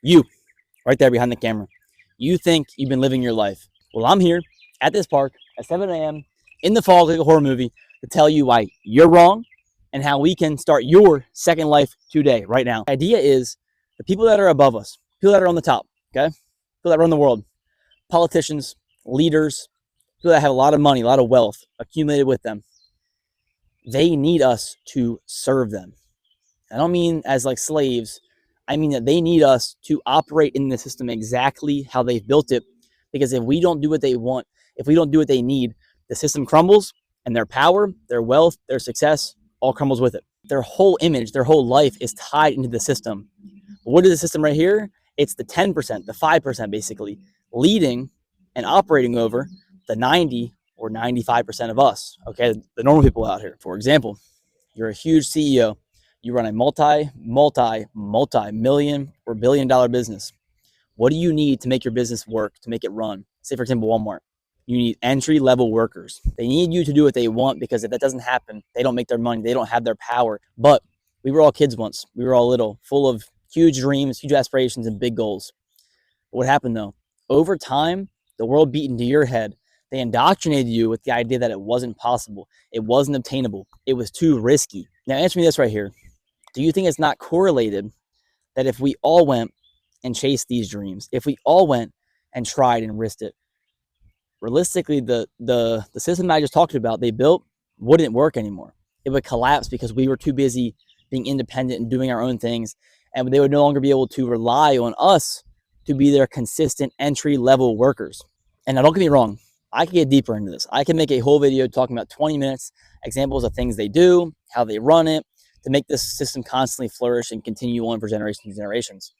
You, right there behind the camera. You think you've been living your life. Well, I'm here at this park at 7 a.m. in the fall like a horror movie to tell you why you're wrong and how we can start your second life today, right now. The idea is the people that are above us, people that are on the top, okay? People that run the world, politicians, leaders, people that have a lot of money, a lot of wealth accumulated with them. They need us to serve them. I don't mean as like slaves. I mean that they need us to operate in the system exactly how they've built it. Because if we don't do what they want, if we don't do what they need, the system crumbles and their power, their wealth, their success all crumbles with it. Their whole image, their whole life is tied into the system. But what is the system right here? It's the 10%, the 5% basically, leading and operating over the 90 or 95% of us, okay? The normal people out here. For example, you're a huge CEO. You run a multi-million or billion-dollar business. What do you need to make your business work, to make it run? Say, for example, Walmart. You need entry-level workers. They need you to do what they want, because if that doesn't happen, they don't make their money. They don't have their power. But we were all kids once. We were all little, full of huge dreams, huge aspirations, and big goals. But what happened, though? Over time, the world beat into your head. They indoctrinated you with the idea that it wasn't possible. It wasn't obtainable. It was too risky. Now, answer me this right here. Do you think it's not correlated that if we all went and chased these dreams, if we all went and tried and risked it, realistically, the system I just talked about, they built, wouldn't work anymore. It would collapse because we were too busy being independent and doing our own things, and they would no longer be able to rely on us to be their consistent entry-level workers. And now, don't get me wrong, I can get deeper into this. I can make a whole video talking about 20 minutes, examples of things they do, how they run it, to make this system constantly flourish and continue on for generations and generations.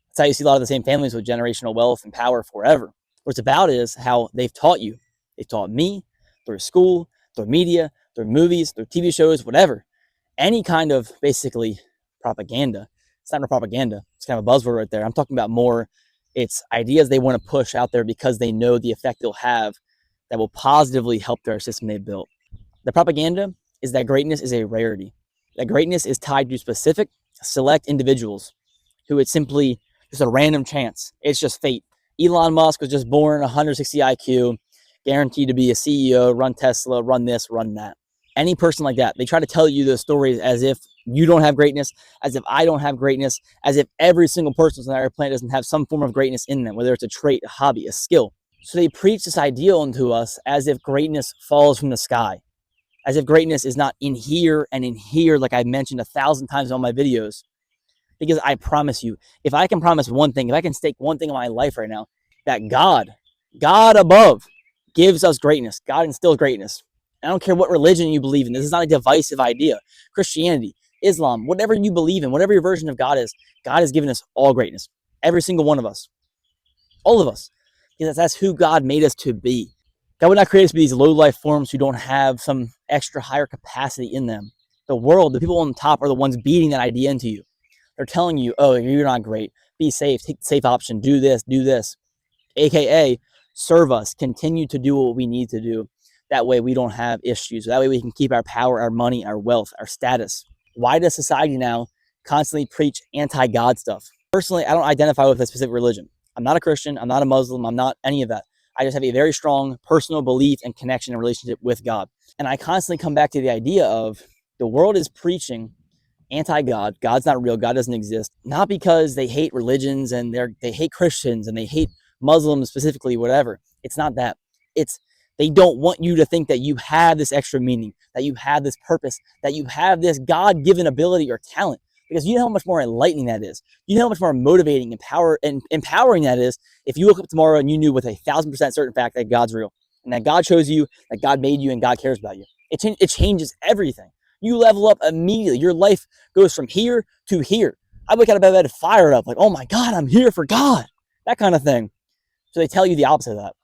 That's how you see a lot of the same families with generational wealth and power forever. What it's about is how they've taught you. They've taught me through school, through media, through movies, through TV shows, whatever. Any kind of basically propaganda. It's not a propaganda. It's kind of a buzzword right there. I'm talking about more, it's ideas they want to push out there because they know the effect they'll have that will positively help their system they've built. The propaganda is that greatness is a rarity. That greatness is tied to specific, select individuals who it's simply just a random chance. It's just fate. Elon Musk was just born 160 IQ, guaranteed to be a CEO, run Tesla, run this, run that. Any person like that, they try to tell you those stories as if you don't have greatness, as if I don't have greatness, as if every single person on our planet doesn't have some form of greatness in them, whether it's a trait, a hobby, a skill. So they preach this ideal into us as if greatness falls from the sky, as if greatness is not in here and in here, like I mentioned 1,000 times in all my videos. Because I promise you, if I can promise one thing, if I can stake one thing in my life right now, that God above gives us greatness. God instills greatness. I don't care what religion you believe in. This is not a divisive idea. Christianity, Islam, whatever you believe in, whatever your version of God is, God has given us all greatness. Every single one of us. All of us. Because that's who God made us to be. God would not create us to be these low-life forms who don't have some extra higher capacity in them. The world, the people on the top are the ones beating that idea into you. They're telling you, oh, you're not great. Be safe. Take the safe option. Do this. Do this. AKA, serve us. Continue to do what we need to do. That way we don't have issues. That way we can keep our power, our money, our wealth, our status. Why does society now constantly preach anti-God stuff? Personally, I don't identify with a specific religion. I'm not a Christian. I'm not a Muslim. I'm not any of that. I just have a very strong personal belief and connection and relationship with God. And I constantly come back to the idea of the world is preaching anti-God. God's not real. God doesn't exist. Not because they hate religions and they hate Christians and they hate Muslims specifically, whatever. It's not that. It's they don't want you to think that you have this extra meaning, that you have this purpose, that you have this God-given ability or talent. Because you know how much more enlightening that is. You know how much more motivating and empowering that is if you woke up tomorrow and you knew with 1,000% certain fact that God's real and that God chose you, that God made you, and God cares about you. It changes everything. You level up immediately. Your life goes from here to here. I wake out of bed fired up, like, oh my God, I'm here for God. That kind of thing. So they tell you the opposite of that.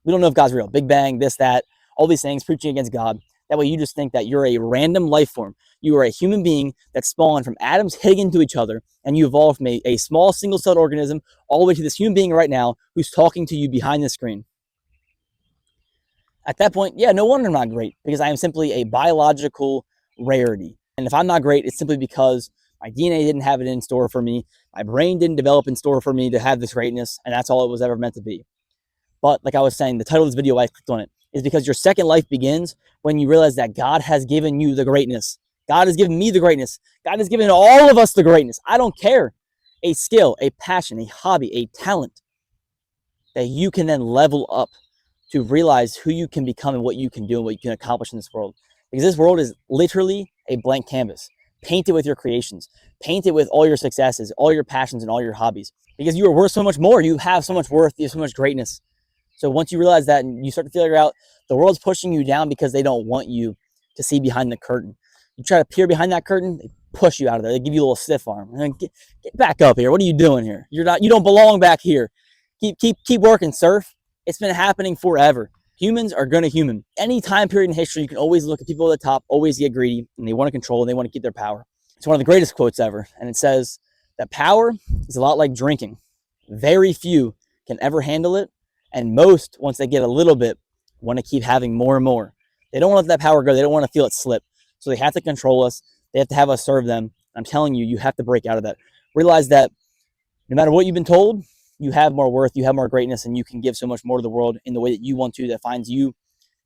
We don't know if God's real. Big Bang, this, that, all these things, preaching against God. That way you just think that you're a random life form. You are a human being that spawned from atoms hitting into each other, and you evolved from a small single-celled organism all the way to this human being right now who's talking to you behind the screen. At that point, yeah, no wonder I'm not great, because I am simply a biological rarity. And if I'm not great, it's simply because My DNA didn't have it in store for me. My brain didn't develop in store for me to have this greatness, and that's all it was ever meant to be. But like I was saying, the title of this video, why I clicked on it, is because your second life begins when you realize that God has given you the greatness. God has given me the greatness. God has given all of us the greatness. I don't care. A skill, a passion, a hobby, a talent that you can then level up to realize who you can become and what you can do and what you can accomplish in this world. Because this world is literally a blank canvas. Paint it with your creations. Paint it with all your successes, all your passions, and all your hobbies. Because you are worth so much more. You have so much worth. You have so much greatness. So once you realize that and you start to figure out the world's pushing you down because they don't want you to see behind the curtain. You try to peer behind that curtain, they push you out of there. They give you a little stiff arm. Get back up here. What are you doing here? You don't belong back here. Keep working, surf. It's been happening forever. Humans are gonna human. Any time period in history, you can always look at people at the top, always get greedy, and they want to control, and they want to keep their power. It's one of the greatest quotes ever, and it says that power is a lot like drinking. Very few can ever handle it, and most, once they get a little bit, want to keep having more and more. They don't want to let that power go. They don't want to feel it slip. So they have to control us. They have to have us serve them. I'm telling you, you have to break out of that. Realize that no matter what you've been told, you have more worth, you have more greatness, and you can give so much more to the world in the way that you want to, that finds you,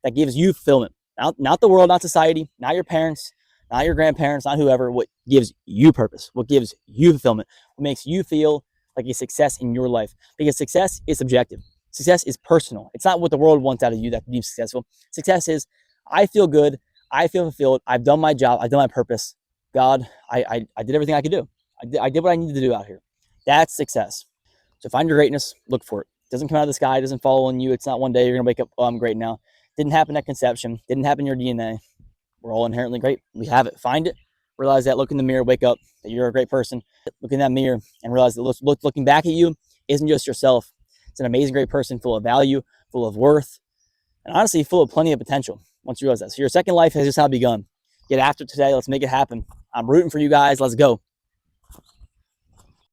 that gives you fulfillment. Not the world, not society, not your parents, not your grandparents, not whoever. What gives you purpose, what gives you fulfillment, what makes you feel like a success in your life. Because success is subjective. Success is personal. It's not what the world wants out of you that can be successful. Success is, I feel good, I feel fulfilled, I've done my job, I've done my purpose. God, I did everything I could do. I did what I needed to do out here. That's success. So find your greatness, look for it. It doesn't come out of the sky, it doesn't fall on you. It's not one day you're gonna wake up, oh, I'm great now. Didn't happen at conception, didn't happen in your DNA. We're all inherently great. We have it. Find it, realize that, look in the mirror, wake up, that you're a great person. Look in that mirror and realize that looking back at you isn't just yourself. It's an amazing, great person, full of value, full of worth, and honestly, full of plenty of potential once you realize that. So your second life has just now begun. Get after it today. Let's make it happen. I'm rooting for you guys. Let's go.